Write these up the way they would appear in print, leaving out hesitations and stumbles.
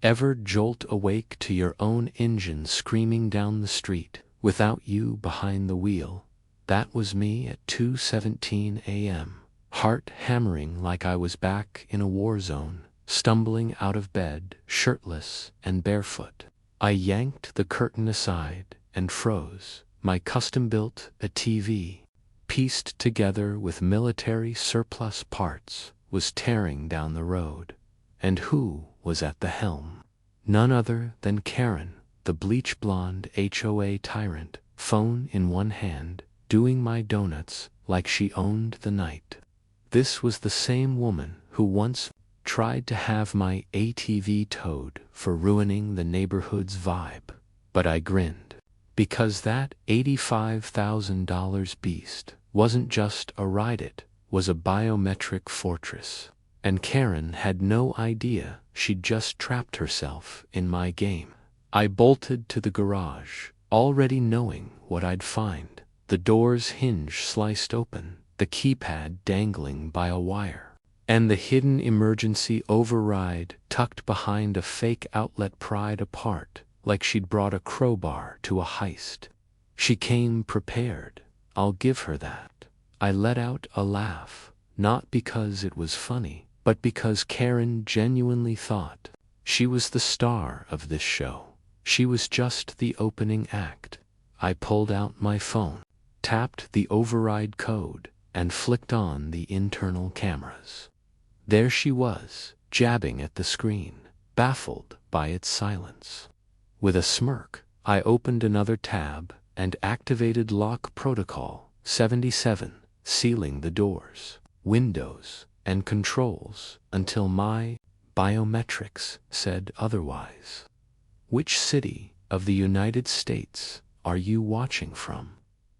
Ever jolt awake to your own engine screaming down the street, without you behind the wheel? That was me at 2:17 a.m., heart hammering like I was back in a war zone, stumbling out of bed, shirtless and barefoot. I yanked the curtain aside and froze. My custom-built a TV, pieced together with military surplus parts, was tearing down the road. And who was at the helm? None other than Karen, the bleach-blonde HOA tyrant, phone in one hand, doing my donuts like she owned the night. This was the same woman who once tried to have my ATV towed for ruining the neighborhood's vibe. But I grinned, because that $85,000 beast wasn't just a ride, it was a biometric fortress. And Karen had no idea she'd just trapped herself in my game. I bolted to the garage, already knowing what I'd find. The door's hinge sliced open, the keypad dangling by a wire, and the hidden emergency override tucked behind a fake outlet pried apart, like she'd brought a crowbar to a heist. She came prepared, I'll give her that. I let out a laugh, not because it was funny, but because Karen genuinely thought she was the star of this show. She was just the opening act. I pulled out my phone, tapped the override code, and flicked on the internal cameras. There she was, jabbing at the screen, baffled by its silence. With a smirk, I opened another tab and activated lock protocol 77, sealing the doors, windows, and controls until my biometrics said otherwise. Which city of the United States are you watching from?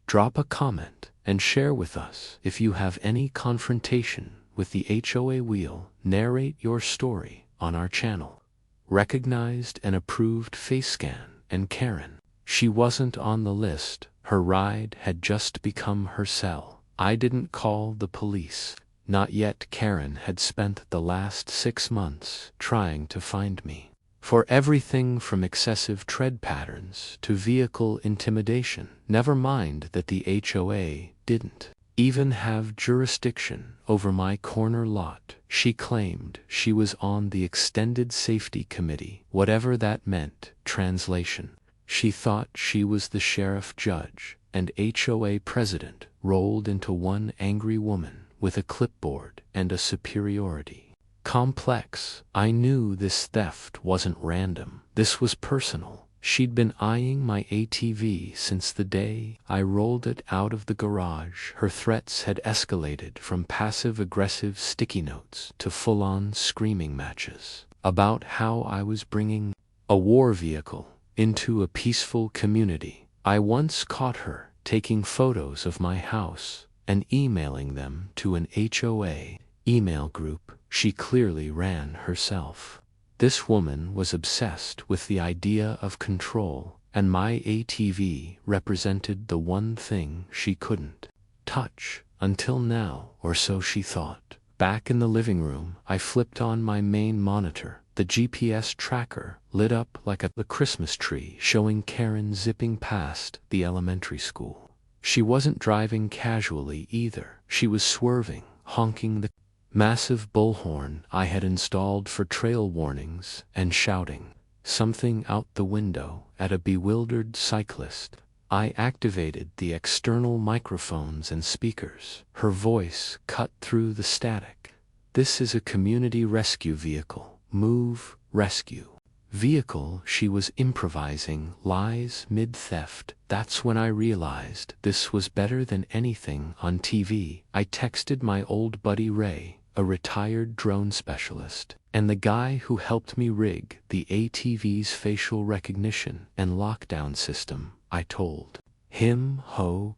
Drop a comment and share with us if you have any confrontation with the HOA wheel. Narrate your story on our channel. Recognized and approved face scan. And Karen, she wasn't on the list. Her ride had just become her cell. I didn't call the police. Not yet. Karen had spent the last 6 months trying to find me. For everything from excessive tread patterns to vehicle intimidation. Never mind that the HOA didn't even have jurisdiction over my corner lot. She claimed she was on the Extended Safety Committee, whatever that meant. Translation: she thought she was the sheriff, judge, and HOA president rolled into one angry woman with a clipboard and a superiority complex. I knew this theft wasn't random. This was personal. She'd been eyeing my ATV since the day I rolled it out of the garage. Her threats had escalated from passive-aggressive sticky notes to full-on screaming matches about how I was bringing a war vehicle into a peaceful community. I once caught her taking photos of my house and emailing them to an HOA email group she clearly ran herself. This woman was obsessed with the idea of control, and my ATV represented the one thing she couldn't touch, until now, or so she thought. Back in the living room, I flipped on my main monitor. The GPS tracker lit up like the Christmas tree, showing Karen zipping past the elementary school. She wasn't driving casually either. She was swerving, honking the massive bullhorn I had installed for trail warnings, and shouting something out the window at a bewildered cyclist. I activated the external microphones and speakers. Her voice cut through the static. "This is a community rescue vehicle. Move, rescue." Vehicle. She was improvising lies mid-theft. That's when I realized this was better than anything on TV. I texted my old buddy Ray, a retired drone specialist, and the guy who helped me rig the ATV's facial recognition and lockdown system. I told him,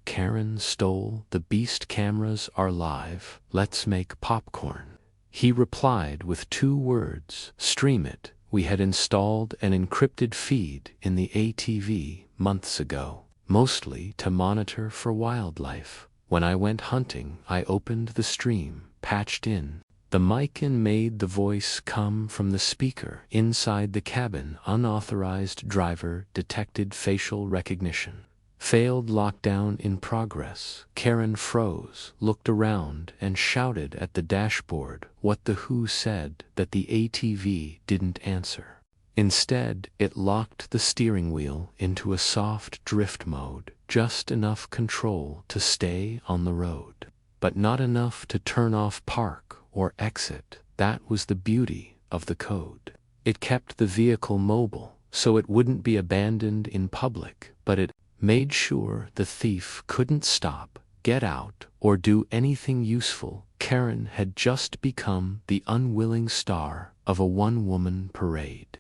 Karen stole the beast, cameras are live, let's make popcorn. He replied with 2 words: stream it. We had installed an encrypted feed in the ATV months ago, mostly to monitor for wildlife. When I went hunting, I opened the stream, patched in The mic made the voice come from the speaker inside the cabin. Unauthorized driver detected facial recognition. Failed lockdown in progress. Karen froze, looked around, and shouted at the dashboard what the WHO said that the ATV didn't answer. Instead, it locked the steering wheel into a soft drift mode, just enough control to stay on the road, but not enough to turn off park or exit. That was the beauty of the code. It kept the vehicle mobile, so it wouldn't be abandoned in public, but it made sure the thief couldn't stop, get out, or do anything useful. Karen had just become the unwilling star of a one-woman parade.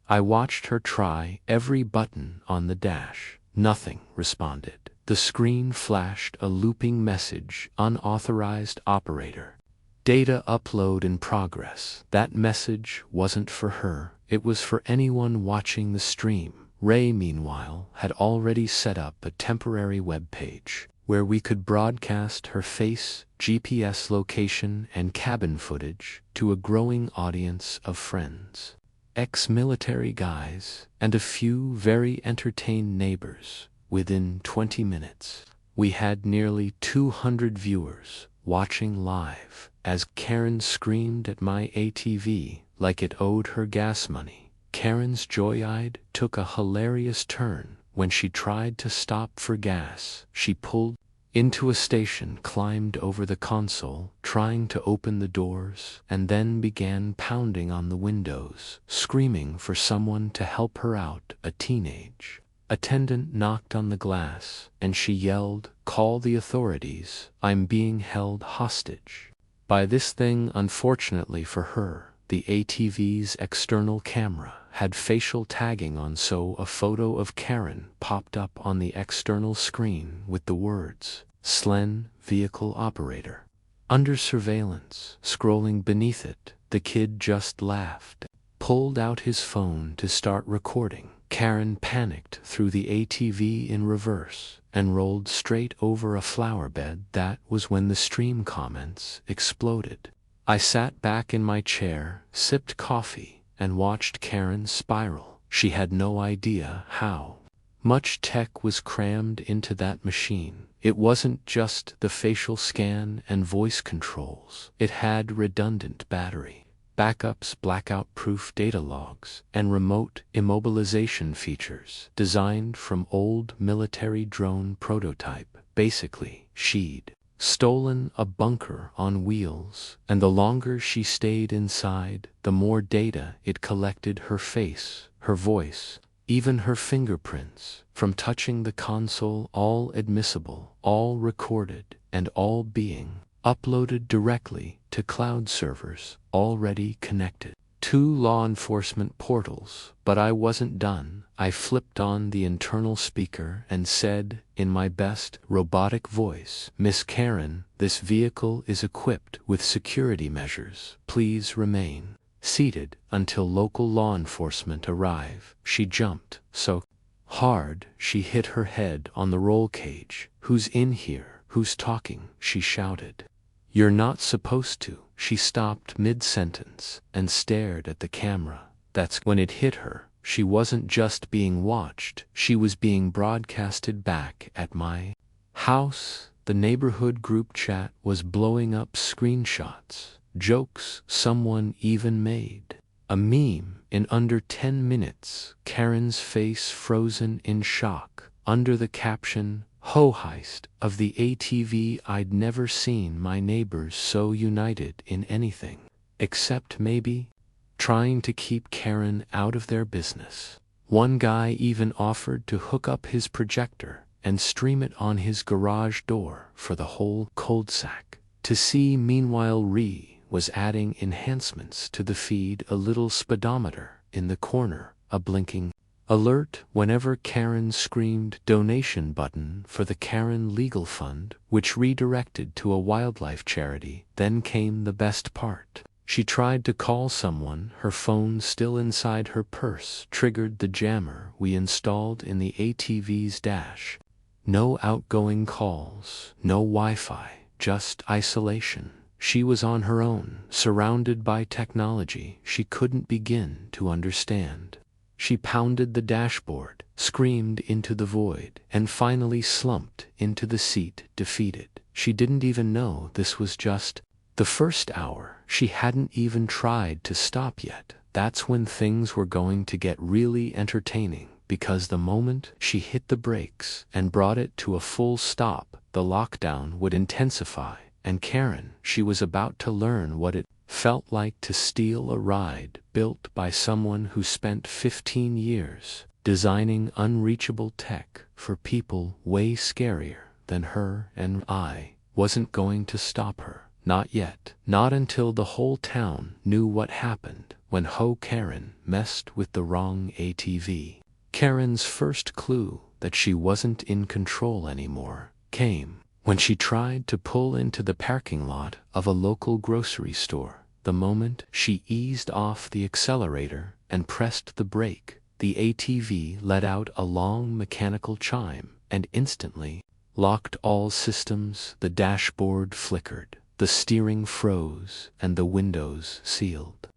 I watched her try every button on the dash. Nothing responded. The screen flashed a looping message: unauthorized operator. Data upload in progress. That message wasn't for her. It was for anyone watching the stream. Ray, meanwhile, had already set up a temporary web page where we could broadcast her face, GPS location, and cabin footage to a growing audience of friends, ex-military guys, and a few very entertained neighbors. Within 20 minutes, we had nearly 200 viewers watching live as Karen screamed at my ATV like it owed her gas money. Karen's joyride took a hilarious turn when she tried to stop for gas. She pulled into a station, climbed over the console, trying to open the doors, and then began pounding on the windows, screaming for someone to help her out. A teenage attendant knocked on the glass, and she yelled, "Call the authorities, I'm being held hostage." By this thing, unfortunately for her, the ATV's external camera had facial tagging on, so a photo of Karen popped up on the external screen with the words, "Slen, vehicle operator, under surveillance." Scrolling beneath it, the kid just laughed, pulled out his phone to start recording. Karen panicked, threw the ATV in reverse, and rolled straight over a flower bed. That was when the stream comments exploded. I sat back in my chair, sipped coffee, and watched Karen spiral. She had no idea how much tech was crammed into that machine. It wasn't just the facial scan and voice controls. It had redundant battery backups, blackout-proof data logs, and remote immobilization features designed from old military drone prototype. Basically, she'd stolen a bunker on wheels, and the longer she stayed inside, the more data it collected: her face, her voice, even her fingerprints, from touching the console. All admissible, all recorded, and all being uploaded directly to cloud servers already connected to law enforcement portals. But I wasn't done. I flipped on the internal speaker and said, in my best robotic voice, "Miss Karen, this vehicle is equipped with security measures. Please remain seated until local law enforcement arrive." She jumped so hard she hit her head on the roll cage. "Who's in here? Who's talking?" she shouted. "You're not supposed to." She stopped mid-sentence and stared at the camera. That's when it hit her. She wasn't just being watched, she was being broadcasted back at my house. The neighborhood group chat was blowing up screenshots, jokes, someone even made a meme. In under 10 minutes, Karen's face frozen in shock. Under the caption, "Ho heist of the ATV." I'd never seen my neighbors so united in anything, except maybe trying to keep Karen out of their business. One guy even offered to hook up his projector and stream it on his garage door for the whole cul-de-sac to see. Meanwhile, Ree was adding enhancements to the feed: a little speedometer in the corner, a blinking alert whenever Karen screamed, donation button for the Karen Legal Fund, which redirected to a wildlife charity. Then came the best part. She tried to call someone, her phone still inside her purse, triggered the jammer we installed in the ATV's dash. No outgoing calls, no Wi-Fi, just isolation. She was on her own, surrounded by technology she couldn't begin to understand. She pounded the dashboard, screamed into the void, and finally slumped into the seat defeated. She didn't even know this was just the first hour. She hadn't even tried to stop yet. That's when things were going to get really entertaining, because the moment she hit the brakes and brought it to a full stop, the lockdown would intensify, and Karen, she was about to learn what it felt like to steal a ride built by someone who spent 15 years designing unreachable tech for people way scarier than her, and I wasn't going to stop her. Not yet. Not until the whole town knew what happened when Karen messed with the wrong ATV. Karen's first clue that she wasn't in control anymore came when she tried to pull into the parking lot of a local grocery store. The moment she eased off the accelerator and pressed the brake, the ATV let out a long mechanical chime and instantly locked all systems. The dashboard flickered, the steering froze, and the windows sealed.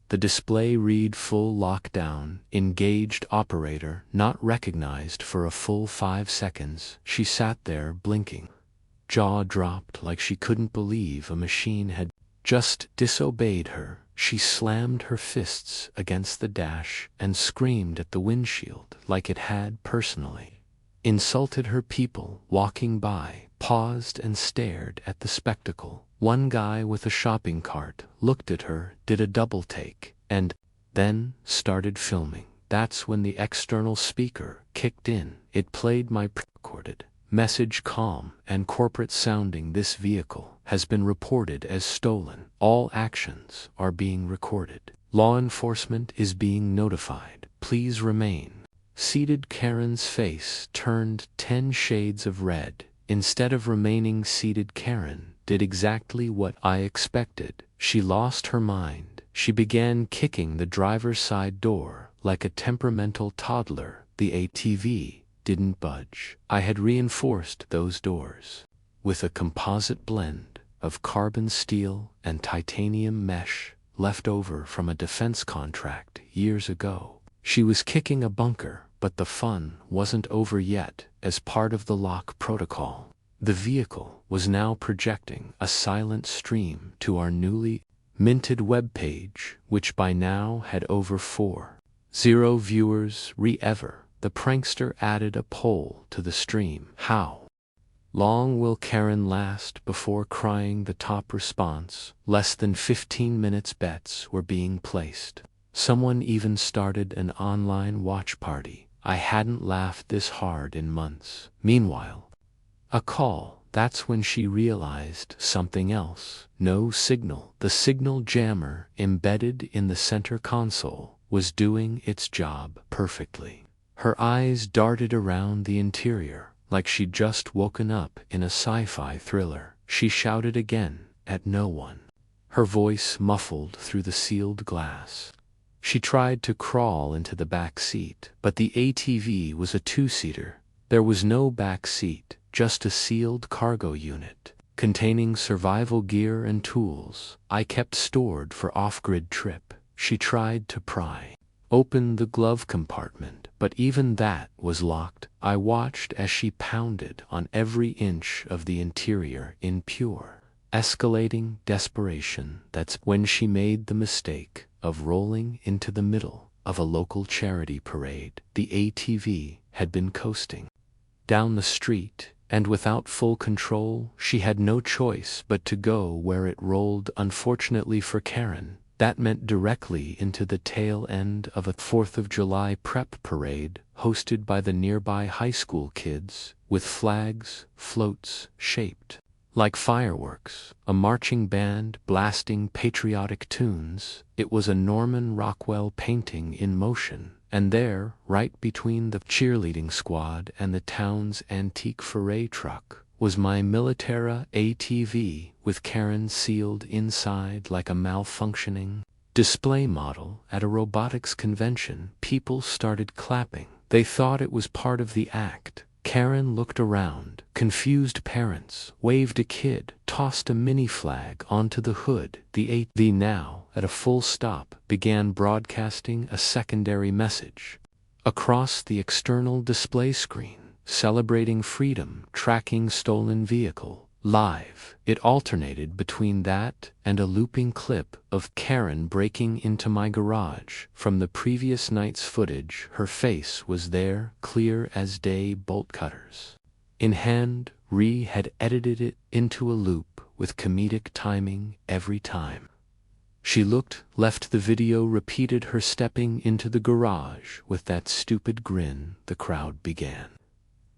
The display read full lockdown, engaged operator not recognized for a full 5 seconds. She sat there blinking, jaw dropped like she couldn't believe a machine had just disobeyed her. She slammed her fists against the dash and screamed at the windshield like it had personally insulted her. People walking by paused and stared at the spectacle. One guy with a shopping cart looked at her, did a double take, and then started filming. That's when the external speaker kicked in. It played my pre-recorded message, calm and corporate sounding. This vehicle has been reported as stolen. All actions are being recorded. Law enforcement is being notified. Please remain seated. Karen's face turned 10 shades of red. Instead of remaining seated, Karen did exactly what I expected. She lost her mind. She began kicking the driver's side door like a temperamental toddler. The ATV didn't budge. I had reinforced those doors with a composite blend of carbon steel and titanium mesh left over from a defense contract years ago. She was kicking a bunker, but the fun wasn't over yet. As part of the lock protocol, the vehicle was now projecting a silent stream to our newly minted webpage, which by now had over 4,000 viewers. Ever, the prankster added a poll to the stream. How long will Karen last before crying? The top response, less than 15 minutes. Bets were being placed. Someone even started an online watch party. I hadn't laughed this hard in months. Meanwhile, a call. That's when she realized something else. No signal. The signal jammer embedded in the center console was doing its job perfectly. Her eyes darted around the interior like she'd just woken up in a sci-fi thriller. She shouted again at no one, her voice muffled through the sealed glass. She tried to crawl into the back seat, but the ATV was a 2-seater. There was no back seat, just a sealed cargo unit containing survival gear and tools I kept stored for off-grid trip. She tried to pry open the glove compartment, but even that was locked. I watched as she pounded on every inch of the interior in pure, escalating desperation. That's when she made the mistake of rolling into the middle of a local charity parade. The ATV had been coasting down the street, and without full control, she had no choice but to go where it rolled. Unfortunately for Karen, that meant directly into the tail end of a 4th of July prep parade hosted by the nearby high school kids, with flags, floats shaped like fireworks, a marching band blasting patriotic tunes. It was a Norman Rockwell painting in motion, and there, right between the cheerleading squad and the town's antique foray truck, was my Militera ATV with Karen sealed inside like a malfunctioning display model. At a robotics convention, people started clapping. They thought it was part of the act. Karen looked around. Confused parents waved a kid, tossed a mini flag onto the hood. The ATV, now at a full stop, began broadcasting a secondary message across the external display screen, celebrating freedom, tracking stolen vehicle. Live. It alternated between that and a looping clip of Karen breaking into my garage. From the previous night's footage, her face was there, clear as day, bolt cutters in hand. Ree had edited it into a loop with comedic timing every time she looked left. The video repeated her stepping into the garage with that stupid grin. The crowd began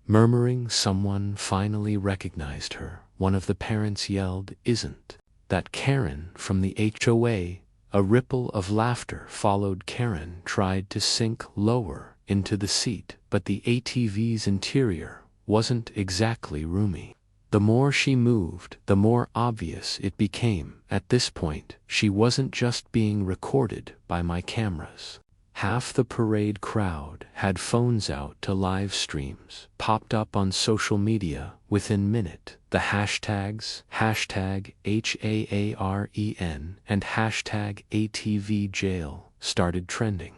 murmuring. Someone finally recognized her. One of the parents yelled, "Isn't that Karen from the HOA?" A ripple of laughter followed. Karen tried to sink lower into the seat, but the ATV's interior wasn't exactly roomy. The more she moved, the more obvious it became. At this point, she wasn't just being recorded by my cameras. Half the parade crowd had phones out to live streams, popped up on social media within minute. The hashtags #HAAREN and #ATVJail started trending.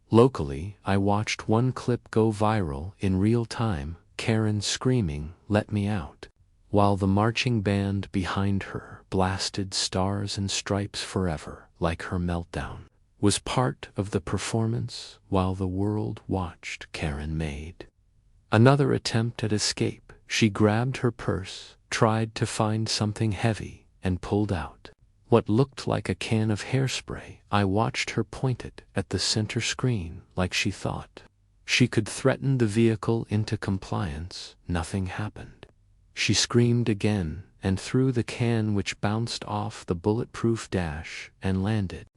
Locally, I watched one clip go viral in real time, Karen screaming, "Let me out," while the marching band behind her blasted Stars and Stripes Forever. Like her meltdown was part of the performance while the world watched. Karen made another attempt at escape. She grabbed her purse, tried to find something heavy, and pulled out what looked like a can of hairspray. I watched her point it at the center screen like she thought she could threaten the vehicle into compliance. Nothing happened. She screamed again and threw the can, which bounced off the bulletproof dash and landed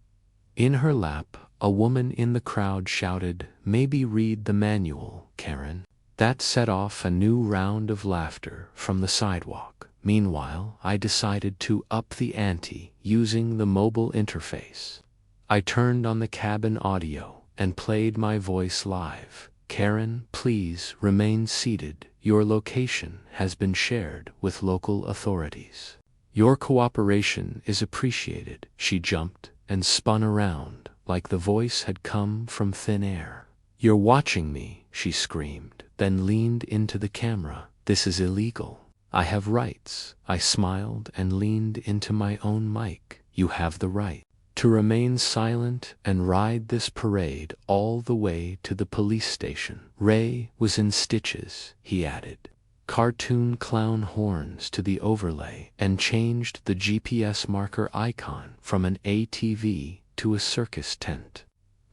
in her lap. A woman in the crowd shouted, "Maybe read the manual, Karen." That set off a new round of laughter from the sidewalk. Meanwhile, I decided to up the ante using the mobile interface. I turned on the cabin audio and played my voice live. "Karen, please remain seated. Your location has been shared with local authorities. Your cooperation is appreciated." She jumped and spun around like the voice had come from thin air. "You're watching me," she screamed, then leaned into the camera. "This is illegal. I have rights." I smiled and leaned into my own mic. "You have the right to remain silent and ride this parade all the way to the police station." Ray was in stitches, he added cartoon clown horns to the overlay and changed the GPS marker icon from an ATV to a circus tent.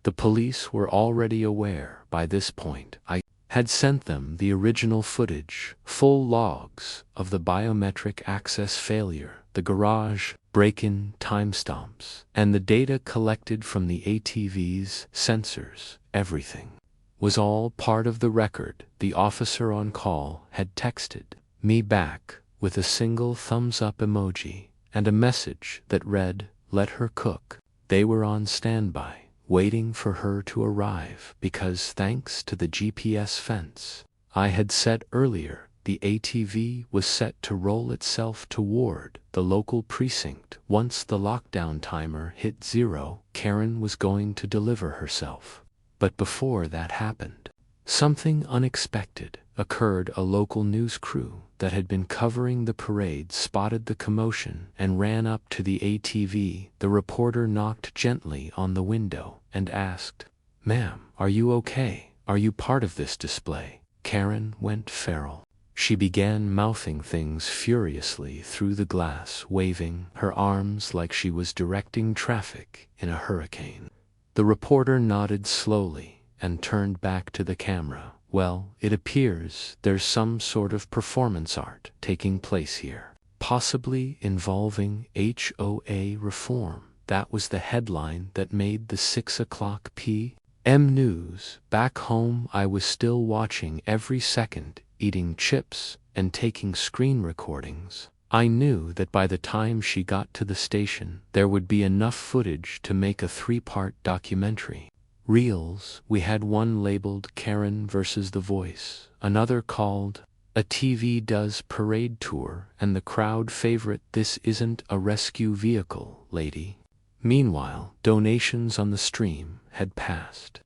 The police were already aware by this point. I had sent them the original footage, full logs of the biometric access failure, the garage break-in timestamps, and the data collected from the ATV's sensors. Everything was all part of the record. The officer on call had texted me back with a single thumbs-up emoji and a message that read, "Let her cook." They were on standby, waiting for her to arrive because, thanks to the GPS fence I had set earlier, the ATV was set to roll itself toward the local precinct. Once the lockdown timer hit 0, Karen was going to deliver herself. But before that happened, something unexpected occurred. A local news crew that had been covering the parade spotted the commotion and ran up to the ATV. The reporter knocked gently on the window and asked, "Ma'am, are you okay? Are you part of this display?" Karen went feral. She began mouthing things furiously through the glass, waving her arms like she was directing traffic in a hurricane. The reporter nodded slowly and turned back to the camera. "Well, it appears there's some sort of performance art taking place here, possibly involving HOA reform." That was the headline that made the 6 o'clock p.m. news. Back home, I was still watching every second, eating chips and taking screen recordings. I knew that by the time she got to the station, there would be enough footage to make a 3-part documentary. reels. We had one labeled Karen versus The Voice, another called A TV Does Parade Tour, and the crowd favorite This Isn't a Rescue Vehicle, Lady. Meanwhile, donations on the stream had passed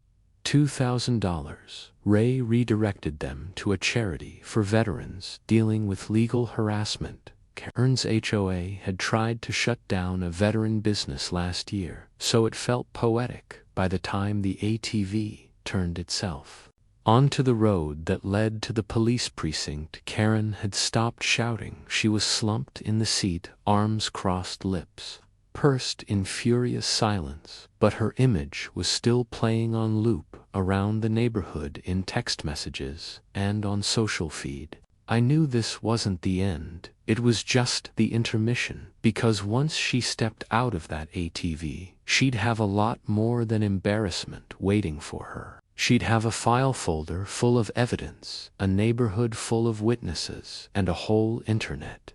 $2,000. Ray redirected them to a charity for veterans dealing with legal harassment. Karen's HOA had tried to shut down a veteran business last year, so it felt poetic by the time the ATV turned itself onto the road that led to the police precinct. Karen had stopped shouting. She was slumped in the seat, arms crossed, lips pursed in furious silence, but her image was still playing on loop around the neighborhood in text messages and on social feed. I knew this wasn't the end, it was just the intermission, because once she stepped out of that ATV, she'd have a lot more than embarrassment waiting for her. She'd have a file folder full of evidence, a neighborhood full of witnesses, and a whole internet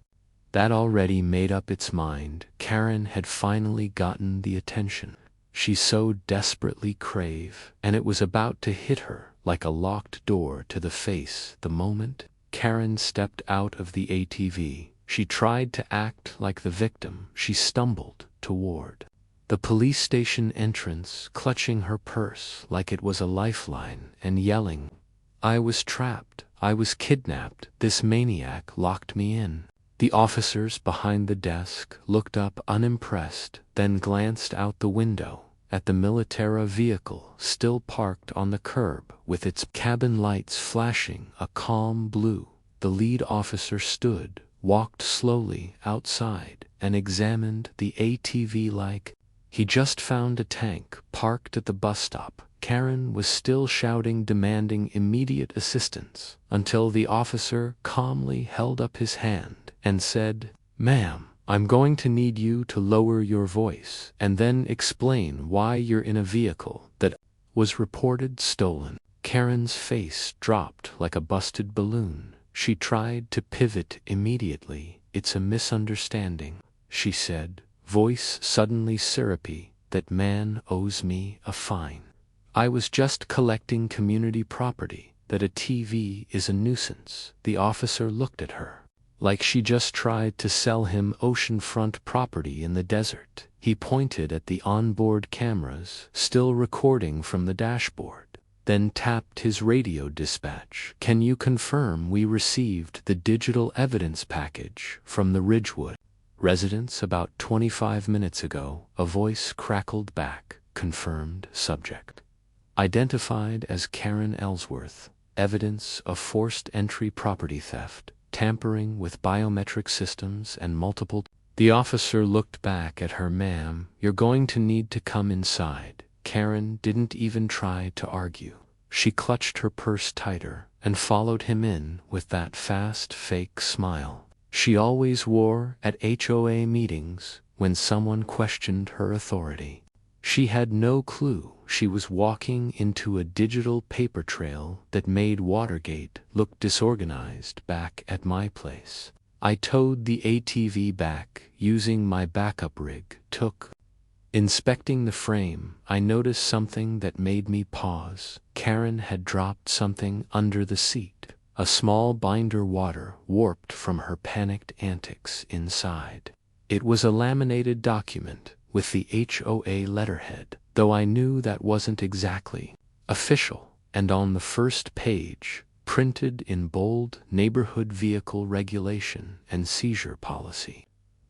that already made up its mind. Karen had finally gotten the attention she so desperately craved, and it was about to hit her like a locked door to the face. The moment Karen stepped out of the ATV, she tried to act like the victim. She stumbled toward the police station entrance, clutching her purse like it was a lifeline and yelling, "I was trapped. I was kidnapped. This maniac locked me in." The officers behind the desk looked up unimpressed, then glanced out the window at the Militara vehicle still parked on the curb with its cabin lights flashing a calm blue. The lead officer stood, walked slowly outside, and examined the ATV like he just found a tank parked at the bus stop. Karen was still shouting, demanding immediate assistance, until the officer calmly held up his hand and said, "Ma'am, I'm going to need you to lower your voice and then explain why you're in a vehicle that was reported stolen." Karen's face dropped like a busted balloon. She tried to pivot immediately. "It's a misunderstanding," she said, voice suddenly syrupy. "That man owes me a fine. I was just collecting community property. That a TV is a nuisance." The officer looked at her like she just tried to sell him oceanfront property in the desert. He pointed at the onboard cameras, still recording from the dashboard, then tapped his radio dispatch. "Can you confirm we received the digital evidence package from the Ridgewood residence about 25 minutes ago?" A voice crackled back. "Confirmed. Subject identified as Karen Ellsworth. Evidence of forced entry, property theft, tampering with biometric systems, and multiple." The officer looked back at her. "Ma'am, you're going to need to come inside." Karen didn't even try to argue. She clutched her purse tighter and followed him in with that fast, fake smile she always wore at HOA meetings when someone questioned her authority. She had no clue she was walking into a digital paper trail that made Watergate look disorganized. Back at my place, I towed the ATV back using my backup rig. Inspecting the frame, I noticed something that made me pause. Karen had dropped something under the seat, a small binder, water warped from her panicked antics inside. It was a laminated document with the HOA letterhead, though I knew that wasn't exactly official, and on the first page, printed in bold, "Neighborhood Vehicle Regulation and Seizure Policy."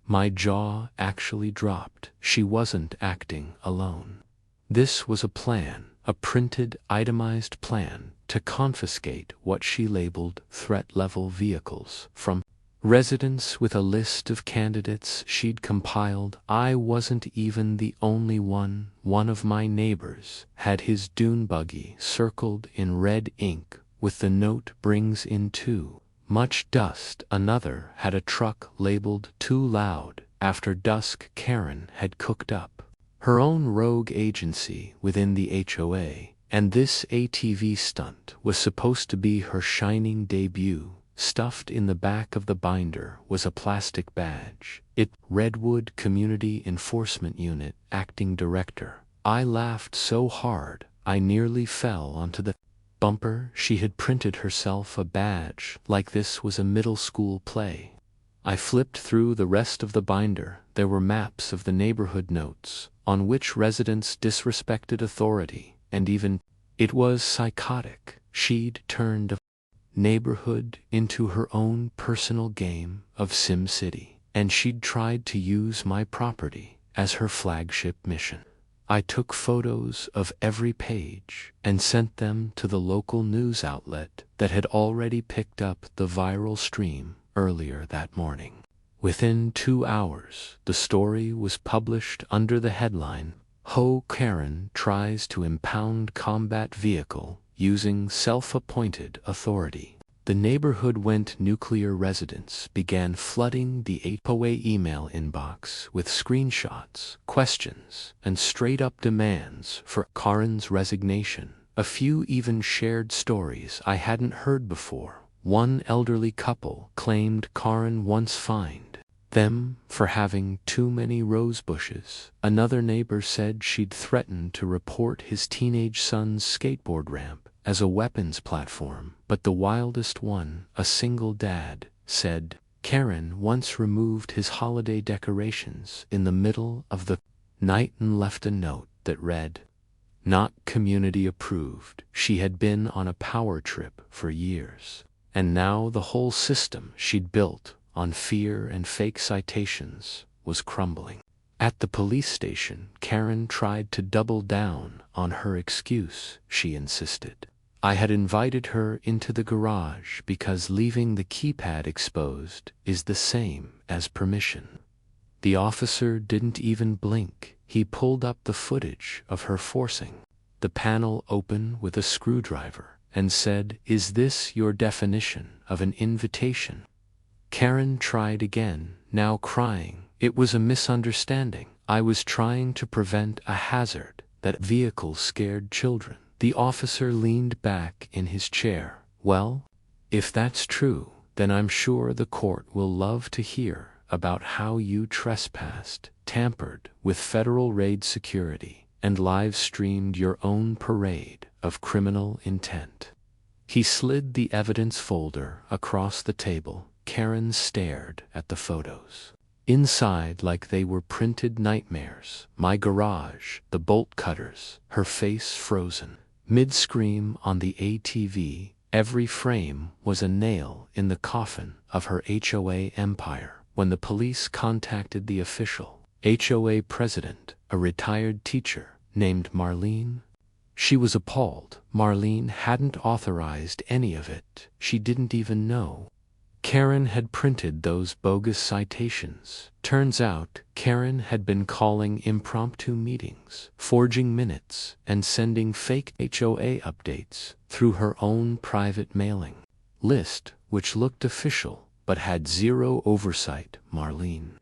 My jaw actually dropped. She wasn't acting alone. This was a plan, a printed, itemized plan to confiscate what she labeled threat-level vehicles from residents, with a list of candidates she'd compiled. I wasn't even the only one. One of my neighbors had his dune buggy circled in red ink with the note, "Brings in too much dust." Another had a truck labeled "Too Loud." After dusk, Karen had cooked up her own rogue agency within the HOA, and this ATV stunt was supposed to be her shining debut. Stuffed in the back of the binder was a plastic badge. It Redwood Community Enforcement Unit Acting Director. I laughed so hard I nearly fell onto the bumper. She had printed herself a badge like this was a middle school play. I flipped through the rest of the binder. There were maps of the neighborhood, notes on which residents disrespected authority, and even, it was psychotic, she'd turned a neighborhood into her own personal game of SimCity, and she'd tried to use my property as her flagship mission. I took photos of every page and sent them to the local news outlet that had already picked up the viral stream earlier that morning. Within 2 hours, the story was published under the headline, "HOA Karen Tries to Impound Combat Vehicle Using Self-Appointed Authority." The neighborhood went nuclear. Residents began flooding the HOA email inbox with screenshots, questions, and straight-up demands for Karen's resignation. A few even shared stories I hadn't heard before. One elderly couple claimed Karen once fined them for having too many rose bushes. Another neighbor said she'd threatened to report his teenage son's skateboard ramp as a weapons platform. But the wildest one, a single dad, said Karen once removed his holiday decorations in the middle of the night and left a note that read, "Not community approved." She had been on a power trip for years, and now the whole system she'd built on fear and fake citations was crumbling. At the police station, Karen tried to double down on her excuse. She insisted I had invited her into the garage because leaving the keypad exposed is the same as permission. The officer didn't even blink. He pulled up the footage of her forcing the panel open with a screwdriver and said, "Is this your definition of an invitation?" Karen tried again, now crying. "It was a misunderstanding. I was trying to prevent a hazard. That vehicle scared children." The officer leaned back in his chair. "Well, if that's true, then I'm sure the court will love to hear about how you trespassed, tampered with federal raid security, and live-streamed your own parade of criminal intent." He slid the evidence folder across the table. Karen stared at the photos. Inside, like they were printed nightmares. My garage, the bolt cutters, her face frozen. Mid-scream on the ATV, every frame was a nail in the coffin of her HOA empire. When the police contacted the official HOA president, a retired teacher named Marlene, she was appalled. Marlene hadn't authorized any of it. She didn't even know Karen had printed those bogus citations. Turns out, Karen had been calling impromptu meetings, forging minutes, and sending fake HOA updates through her own private mailing list, which looked official but had zero oversight. Marlene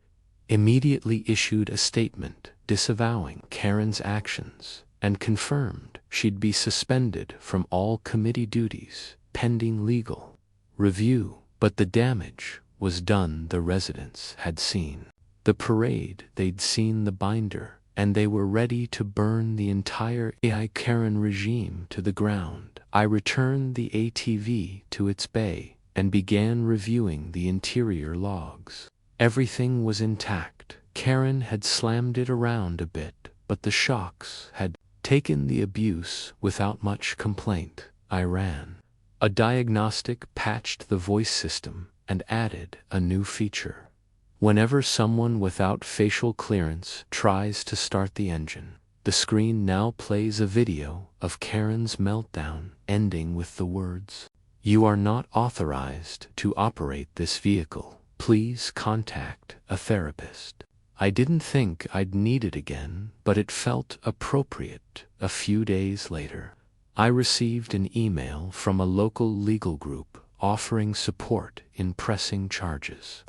immediately issued a statement disavowing Karen's actions and confirmed she'd be suspended from all committee duties pending legal review. But the damage was done. The residents had seen the parade, they'd seen the binder, and they were ready to burn the entire AI Karen regime to the ground. I returned the ATV to its bay and began reviewing the interior logs. Everything was intact. Karen had slammed it around a bit, but the shocks had taken the abuse without much complaint. I ran a diagnostic, patched the voice system, and added a new feature. Whenever someone without facial clearance tries to start the engine, the screen now plays a video of Karen's meltdown, ending with the words, "You are not authorized to operate this vehicle. Please contact a therapist." I didn't think I'd need it again, but it felt appropriate. A few days later, I received an email from a local legal group offering support in pressing charges.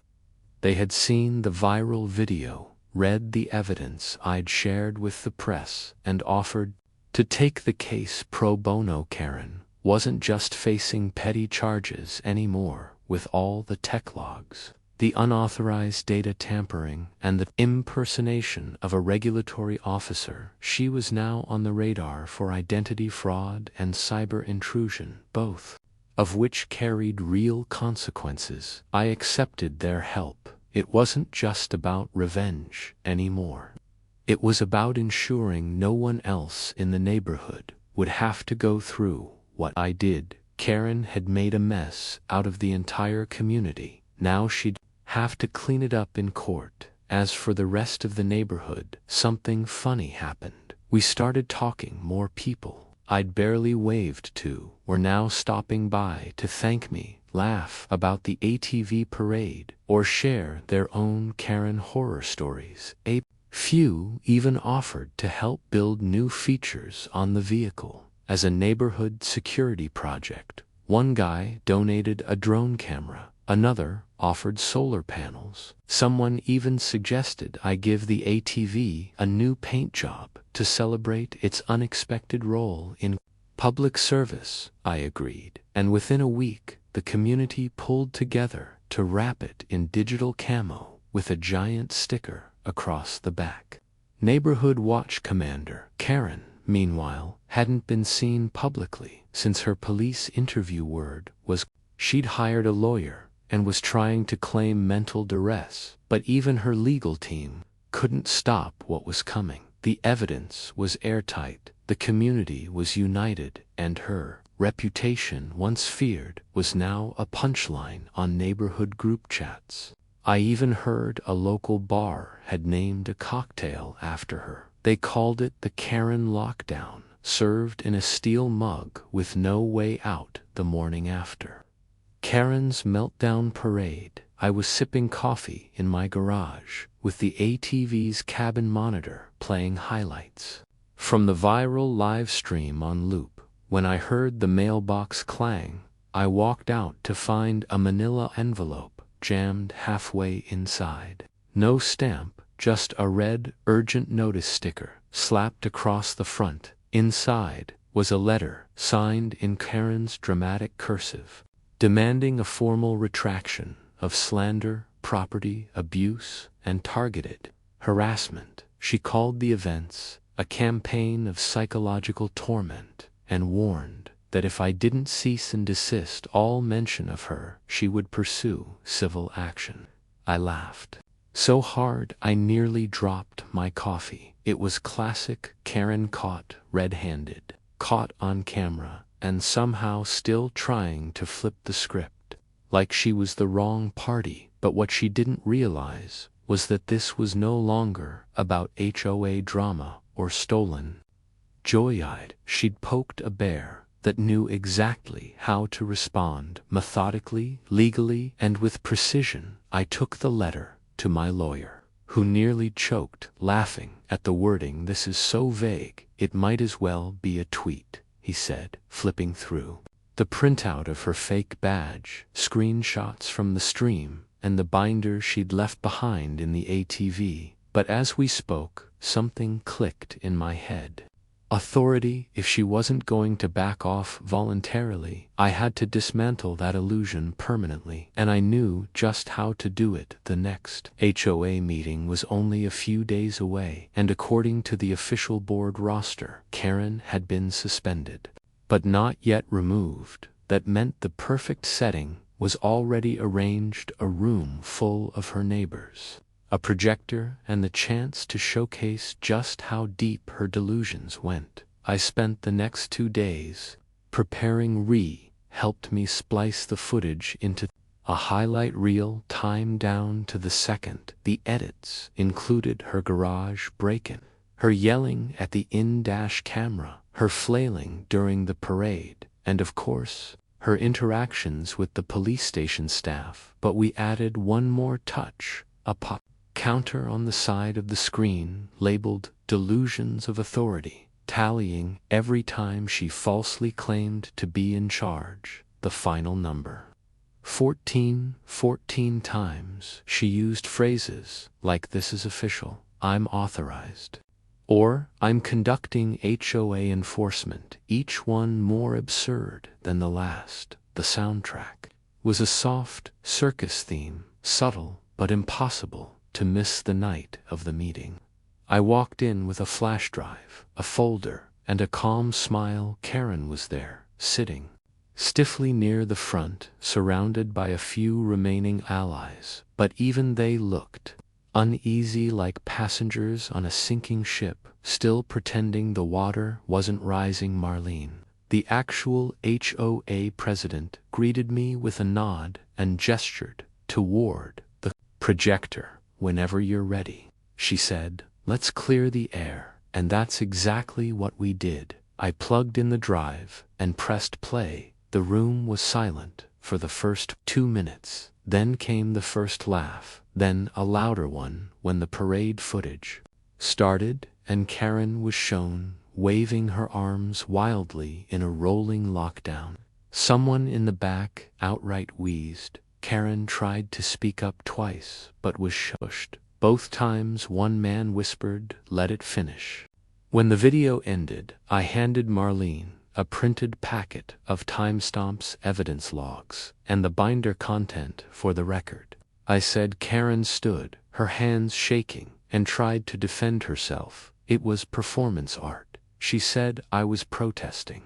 They had seen the viral video, read the evidence I'd shared with the press, and offered to take the case pro bono. Karen wasn't just facing petty charges anymore. With all the tech logs, the unauthorized data tampering, and the impersonation of a regulatory officer. She was now on the radar for identity fraud and cyber intrusion, both of which carried real consequences. I accepted their help. It wasn't just about revenge anymore. It was about ensuring no one else in the neighborhood would have to go through what I did. Karen had made a mess out of the entire community. Now she'd have to clean it up in court. As for the rest of the neighborhood, something funny happened. We started talking. More people I'd barely waved to were now stopping by to thank me, laugh about the ATV parade, or share their own Karen horror stories. A few even offered to help build new features on the vehicle as a neighborhood security project. One guy donated a drone camera, another offered solar panels. Someone even suggested I give the ATV a new paint job to celebrate its unexpected role in public service. I agreed, and within a week, the community pulled together to wrap it in digital camo with a giant sticker across the back. Neighborhood Watch Commander Karen, meanwhile, hadn't been seen publicly since her police interview. Word was she'd hired a lawyer and was trying to claim mental duress, but even her legal team couldn't stop what was coming. The evidence was airtight, the community was united, and her reputation, once feared, was now a punchline on neighborhood group chats. I even heard a local bar had named a cocktail after her. They called it the Karen Lockdown, served in a steel mug with no way out the morning after. Karen's Meltdown Parade. I was sipping coffee in my garage, with the ATV's cabin monitor playing highlights from the viral live stream on loop. When I heard the mailbox clang, I walked out to find a manila envelope jammed halfway inside. No stamp, just a red urgent notice sticker slapped across the front. Inside was a letter signed in Karen's dramatic cursive, demanding a formal retraction of slander, property abuse, and targeted harassment. She called the events a campaign of psychological torment and warned that if I didn't cease and desist all mention of her, she would pursue civil action. I laughed so hard I nearly dropped my coffee. It was classic Karen, caught red-handed, caught on camera, and somehow still trying to flip the script like she was the wrong party. But what she didn't realize was that this was no longer about HOA drama or stolen joyride. She'd poked a bear that knew exactly how to respond. Methodically, legally, and with precision, I took the letter to my lawyer, who nearly choked, laughing at the wording. "This is so vague, it might as well be a tweet," he said, flipping through the printout of her fake badge, screenshots from the stream, and the binder she'd left behind in the ATV. But as we spoke, something clicked in my head. Authority. If she wasn't going to back off voluntarily, I had to dismantle that illusion permanently, and I knew just how to do it. The next HOA meeting was only a few days away, and according to the official board roster, Karen had been suspended, but not yet removed. That meant the perfect setting was already arranged: a room full of her neighbors, a projector, and the chance to showcase just how deep her delusions went. I spent the next 2 days preparing. Helped me splice the footage into a highlight reel timed down to the second. The edits included her garage break-in, her yelling at the in-dash camera, her flailing during the parade, and of course, her interactions with the police station staff. But we added one more touch: a pop counter on the side of the screen labeled "Delusions of Authority," tallying every time she falsely claimed to be in charge. The final number: 14. 14 times she used phrases like "This is official," "I'm authorized," or "I'm conducting HOA enforcement," each one more absurd than the last. The soundtrack was a soft circus theme, subtle but impossible to miss the night of the meeting. I walked in with a flash drive, a folder, and a calm smile. Karen was there, sitting stiffly near the front, surrounded by a few remaining allies, but even they looked uneasy like passengers on a sinking ship, still pretending the water wasn't rising. Marlene, the actual HOA president, greeted me with a nod and gestured toward the projector. "Whenever you're ready," she said, "let's clear the air." And that's exactly what we did. I plugged in the drive and pressed play. The room was silent for the first 2 minutes. Then came the first laugh, then a louder one when the parade footage started and Karen was shown waving her arms wildly in a rolling lockdown. Someone in the back outright wheezed. Karen tried to speak up twice, but was shushed. Both times one man whispered, "Let it finish." When the video ended, I handed Marlene a printed packet of timestamps, evidence logs, and the binder content for the record. I said. Karen stood, her hands shaking, and tried to defend herself. "It was performance art," she said. "I was protesting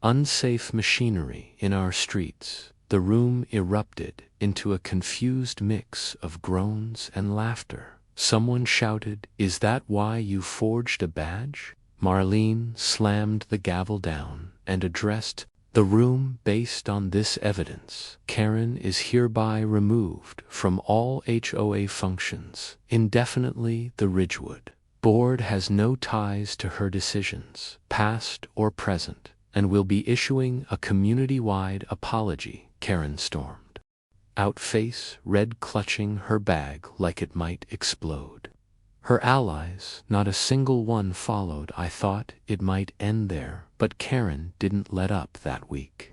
unsafe machinery in our streets." The room erupted into a confused mix of groans and laughter. Someone shouted, "Is that why you forged a badge?" Marlene slammed the gavel down and addressed the room. "Based on this evidence, Karen is hereby removed from all HOA functions indefinitely. The Ridgewood Board has no ties to her decisions, past or present, and will be issuing a community-wide apology." Karen stormed out, face red, clutching her bag like it might explode. Her allies, not a single one followed. I thought it might end there, but Karen didn't let up. That week,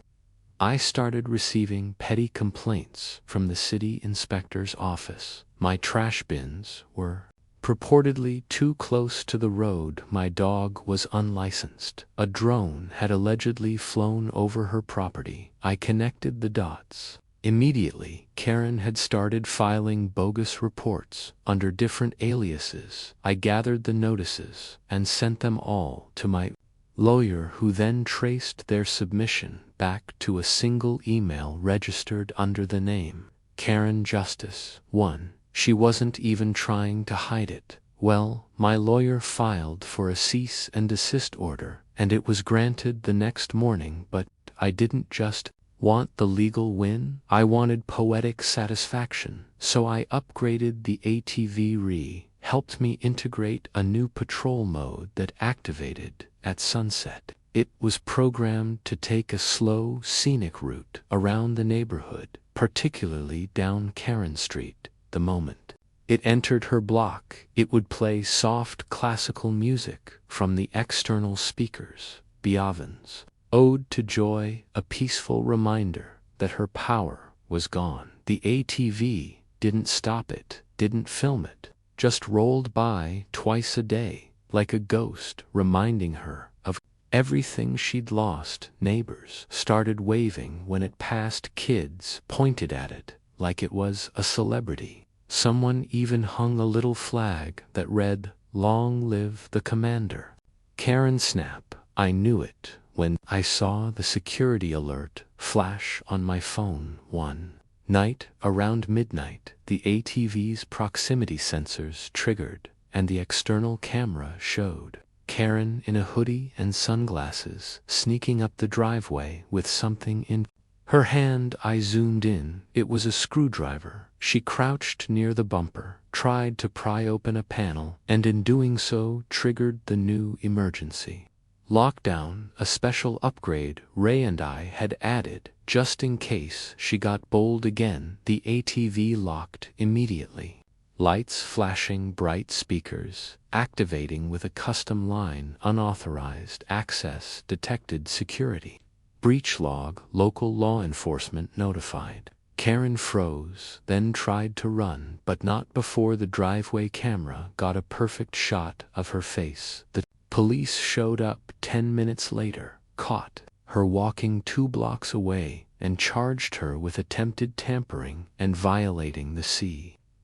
I started receiving petty complaints from the city inspector's office. My trash bins were purportedly too close to the road. My dog was unlicensed. A drone had allegedly flown over her property. I connected the dots. Immediately, Karen had started filing bogus reports under different aliases. I gathered the notices and sent them all to my lawyer, who then traced their submission back to a single email registered under the name Karen Justice 1. She wasn't even trying to hide it. Well, my lawyer filed for a cease and desist order, and it was granted the next morning. But I didn't just want the legal win, I wanted poetic satisfaction. So I upgraded the ATV. Helped me integrate a new patrol mode that activated at sunset. It was programmed to take a slow, scenic route around the neighborhood, particularly down Karen Street. The moment it entered her block, it would play soft classical music from the external speakers. Beethoven's Ode to Joy, a peaceful reminder that her power was gone. The ATV didn't stop it, didn't film it, just rolled by twice a day, like a ghost, reminding her of everything she'd lost. Neighbors started waving when it passed. Kids pointed at it like it was a celebrity. Someone even hung a little flag that read, "Long live the commander." Karen snap. I knew it when I saw the security alert flash on my phone. One night, around midnight, the ATV's proximity sensors triggered, and the external camera showed Karen in a hoodie and sunglasses sneaking up the driveway with something in her hand. I zoomed in. It was a screwdriver. She crouched near the bumper, tried to pry open a panel, and in doing so triggered the new emergency lockdown, a special upgrade Ray and I had added just in case she got bold again. The ATV locked immediately. Lights flashing, bright speakers activating with a custom line. Unauthorized access detected. Security breach log. Local law enforcement notified. Karen froze, then tried to run, but not before the driveway camera got a perfect shot of her face. The police showed up 10 minutes later, caught her walking 2 blocks away, and charged her with attempted tampering and violating the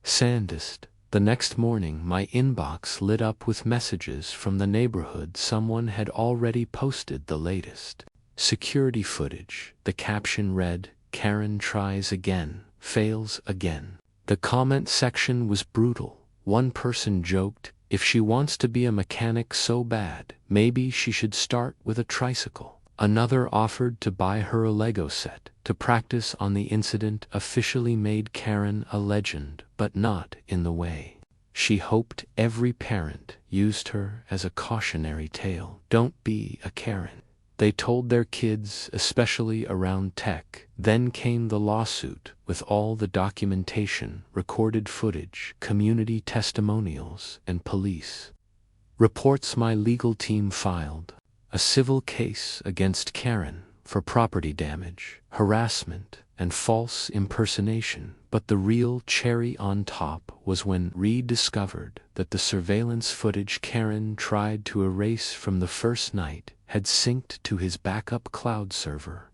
Sandist. The next morning my inbox lit up with messages from the neighborhood. Someone had already posted the latest security footage. The caption read, "Karen tries again, fails again." The comment section was brutal. One person joked, "If she wants to be a mechanic so bad, maybe she should start with a tricycle." Another offered to buy her a Lego set to practice on the incident. Officially made Karen a legend, but not in the way she hoped. Every parent used her as a cautionary tale. Don't be a Karen, they told their kids, especially around tech. Then came the lawsuit with all the documentation, recorded footage, community testimonials, and police reports. My legal team filed a civil case against Karen for property damage, harassment, and false impersonation. But the real cherry on top was when Reed discovered that the surveillance footage Karen tried to erase from the first night had synced to his backup cloud server.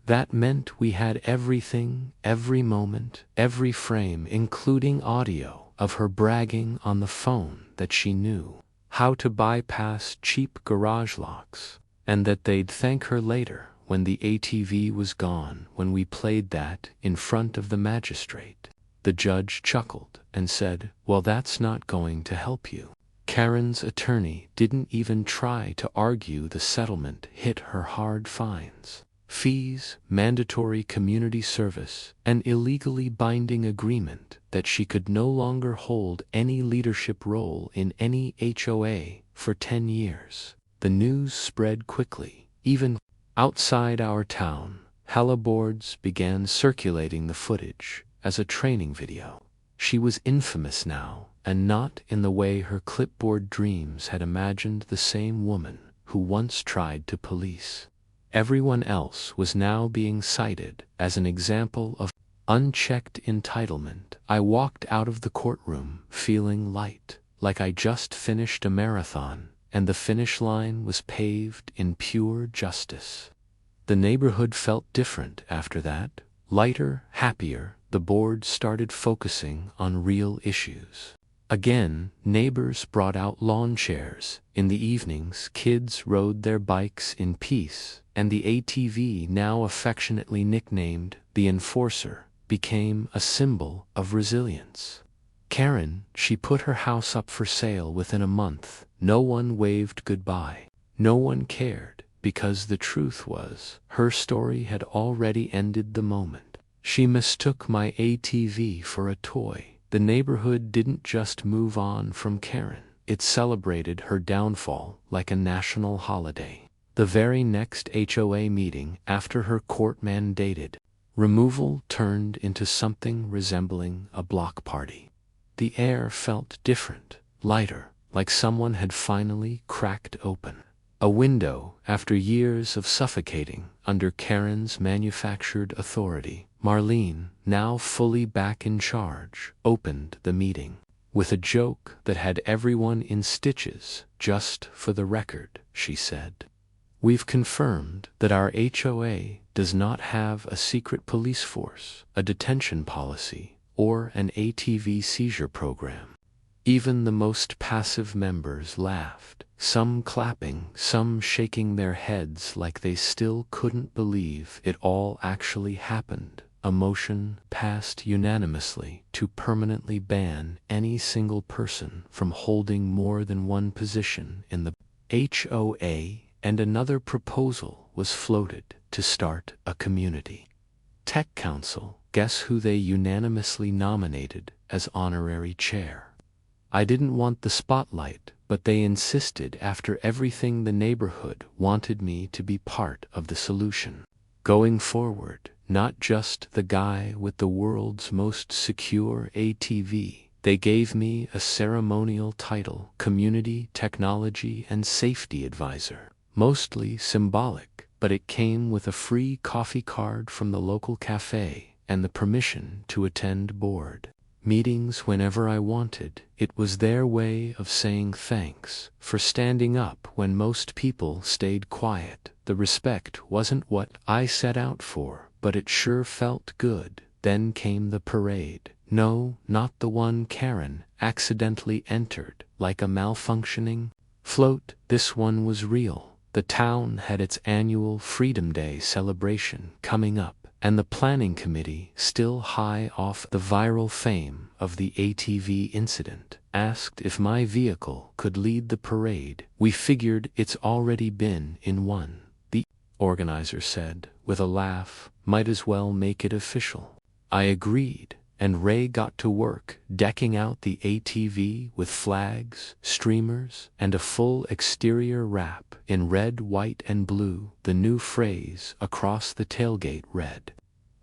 That meant we had everything, every moment, every frame, including audio of her bragging on the phone that she knew how to bypass cheap garage locks, and that they'd thank her later when the ATV was gone. When we played that in front of the magistrate, the judge chuckled and said, "Well, that's not going to help you." Karen's attorney didn't even try to argue. The settlement hit her hard: fines, fees, mandatory community service, an illegally binding agreement that she could no longer hold any leadership role in any HOA for 10 years. The news spread quickly. Even outside our town, HOA boards began circulating the footage as a training video. She was infamous now, and not in the way her clipboard dreams had imagined. The same woman who once tried to police everyone else was now being cited as an example of unchecked entitlement. I walked out of the courtroom feeling light, like I just finished a marathon, and the finish line was paved in pure justice. The neighborhood felt different after that, lighter, happier. The board started focusing on real issues. Again, neighbors brought out lawn chairs. In the evenings, kids rode their bikes in peace, and the ATV, now affectionately nicknamed the Enforcer, became a symbol of resilience. Karen, she put her house up for sale within a month. No one waved goodbye. No one cared, because the truth was, her story had already ended the moment she mistook my ATV for a toy. The neighborhood didn't just move on from Karen, it celebrated her downfall like a national holiday. The very next HOA meeting after her court-mandated removal turned into something resembling a block party. The air felt different, lighter, like someone had finally cracked open a window after years of suffocating under Karen's manufactured authority. Marlene, now fully back in charge, opened the meeting with a joke that had everyone in stitches. "Just for the record," she said, "we've confirmed that our HOA does not have a secret police force, a detention policy, or an ATV seizure program." Even the most passive members laughed, some clapping, some shaking their heads like they still couldn't believe it all actually happened. A motion passed unanimously to permanently ban any single person from holding more than one position in the HOA, and another proposal was floated to start a community tech council. Guess who they unanimously nominated as honorary chair? I didn't want the spotlight, but they insisted. After everything, the neighborhood wanted me to be part of the solution. Going forward, not just the guy with the world's most secure ATV. They gave me a ceremonial title, Community Technology and Safety Advisor. Mostly symbolic, but it came with a free coffee card from the local cafe and the permission to attend board meetings whenever I wanted. It was their way of saying thanks for standing up when most people stayed quiet. The respect wasn't what I set out for, but it sure felt good. Then came the parade. No, not the one Karen accidentally entered like a malfunctioning float. This one was real. The town had its annual Freedom Day celebration coming up, and the planning committee, still high off the viral fame of the ATV incident, asked if my vehicle could lead the parade. We figured it's already been in one, the organizer said with a laugh. Might as well make it official. I agreed, and Ray got to work decking out the ATV with flags, streamers, and a full exterior wrap in red, white, and blue. The new phrase across the tailgate read,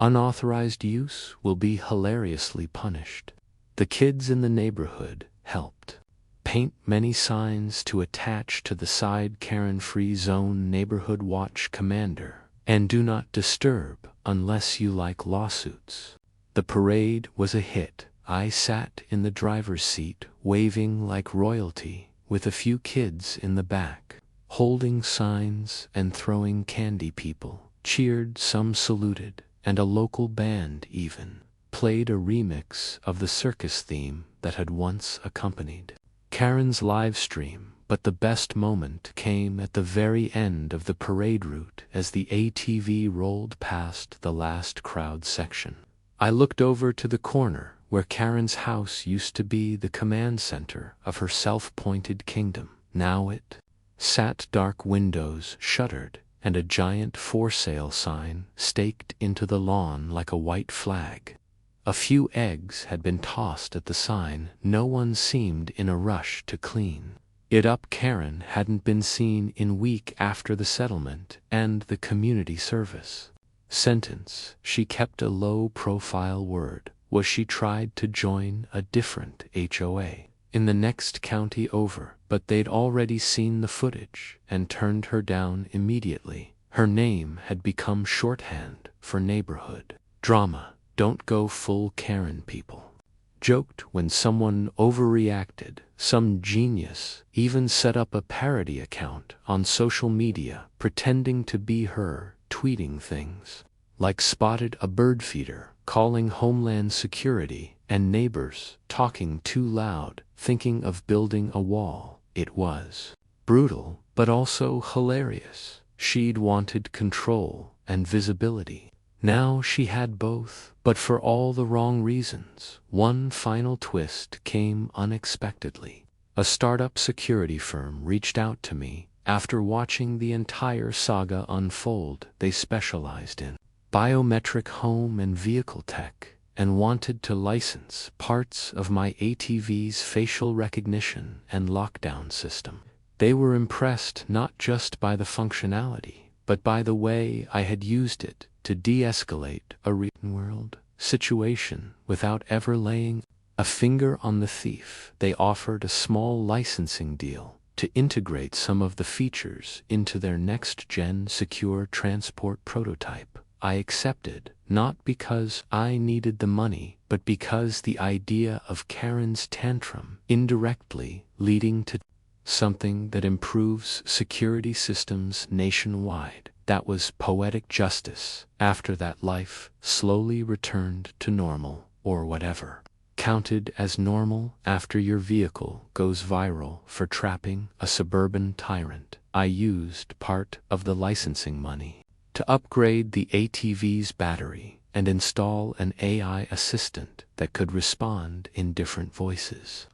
"Unauthorized use will be hilariously punished." The kids in the neighborhood helped paint many signs to attach to the side. Karen-free zone, neighborhood watch commander, and do not disturb unless you like lawsuits. The parade was a hit. I sat in the driver's seat, waving like royalty, with a few kids in the back, holding signs and throwing candy. People cheered, some saluted, and a local band even played a remix of the circus theme that had once accompanied Karen's live stream. But the best moment came at the very end of the parade route as the ATV rolled past the last crowd section. I looked over to the corner where Karen's house used to be, the command center of her self-appointed kingdom. Now it sat, dark windows shuttered, and a giant for sale sign staked into the lawn like a white flag. A few eggs had been tossed at the sign. No one seemed in a rush to clean it up. Karen hadn't been seen in week after the settlement and the community service sentence. She kept a low-profile. Word was she tried to join a different HOA in the next county over, but they'd already seen the footage and turned her down immediately. Her name had become shorthand for neighborhood drama. Don't go full Karen, people joked when someone overreacted. Some genius even set up a parody account on social media pretending to be her, tweeting things like "spotted a bird feeder," calling Homeland Security, and "neighbors talking too loud, thinking of building a wall." It was brutal, but also hilarious. She'd wanted control and visibility. Now she had both, but for all the wrong reasons. One final twist came unexpectedly. A startup security firm reached out to me after watching the entire saga unfold. They specialized in biometric home and vehicle tech and wanted to license parts of my ATV's facial recognition and lockdown system. They were impressed not just by the functionality, but by the way I had used it to de-escalate a real-world situation without ever laying a finger on the thief. They offered a small licensing deal to integrate some of the features into their next-gen secure transport prototype. I accepted, not because I needed the money, but because the idea of Karen's tantrum indirectly leading to something that improves security systems nationwide. That was poetic justice. After that, life slowly returned to normal, or whatever counted as normal after your vehicle goes viral for trapping a suburban tyrant. I used part of the licensing money to upgrade the ATV's battery and install an AI assistant that could respond in different voices.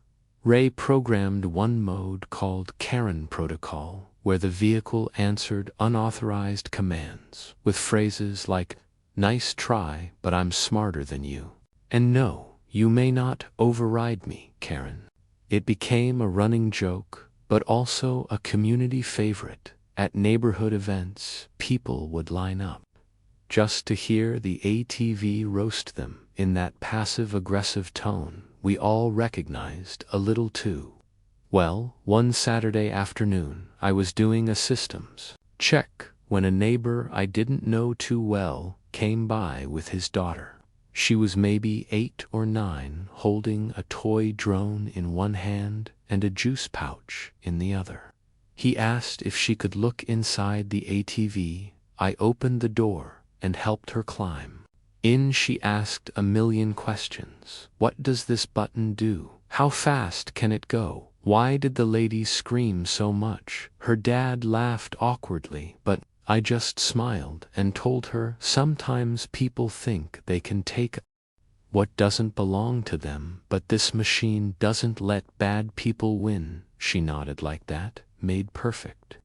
Ray programmed one mode called Karen Protocol, where the vehicle answered unauthorized commands with phrases like, "Nice try, but I'm smarter than you," and "No, you may not override me, Karen." It became a running joke, but also a community favorite. At neighborhood events, people would line up just to hear the ATV roast them in that passive-aggressive tone we all recognized a little too well. One Saturday afternoon, I was doing a systems check when a neighbor I didn't know too well came by with his daughter. She was maybe 8 or 9, holding a toy drone in one hand and a juice pouch in the other. He asked if she could look inside the ATV. I opened the door and helped her climb. In she asked a million questions. What does this button do? How fast can it go? Why did the lady scream so much? Her dad laughed awkwardly, but I just smiled and told her sometimes people think they can take what doesn't belong to them, but this machine doesn't let bad people win. She nodded like that, made perfect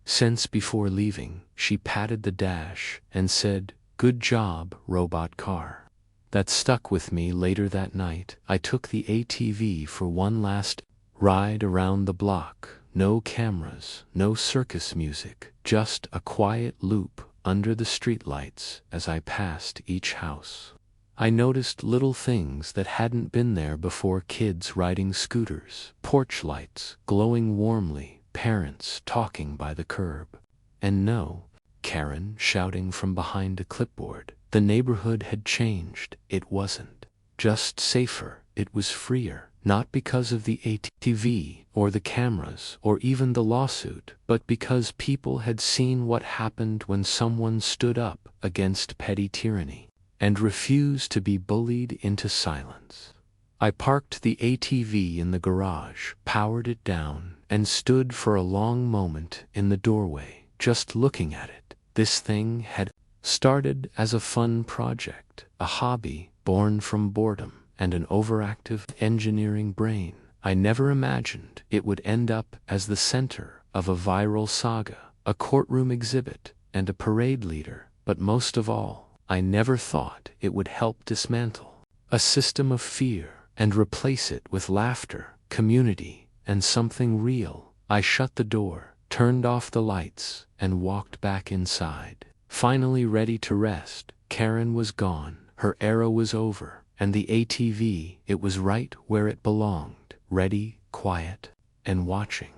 sense. Before leaving, she patted the dash and said, "Good job, robot car." That stuck with me. Later that night, I took the ATV for one last ride around the block. No cameras, no circus music, just a quiet loop under the streetlights as I passed each house. I noticed little things that hadn't been there before: kids riding scooters, porch lights glowing warmly, parents talking by the curb. And no, Karen shouting from behind a clipboard. The neighborhood had changed. It wasn't just safer, it was freer. Not because of the ATV or the cameras or even the lawsuit, but because people had seen what happened when someone stood up against petty tyranny and refused to be bullied into silence. I parked the ATV in the garage, powered it down, and stood for a long moment in the doorway, just looking at it. This thing had started as a fun project, a hobby born from boredom and an overactive engineering brain. I never imagined it would end up as the center of a viral saga, a courtroom exhibit, and a parade leader. But most of all, I never thought it would help dismantle a system of fear and replace it with laughter, community, and something real. I shut the door, turned off the lights, and walked back inside. Finally ready to rest, Karen was gone, her era was over, and the ATV, it was right where it belonged, ready, quiet, and watching.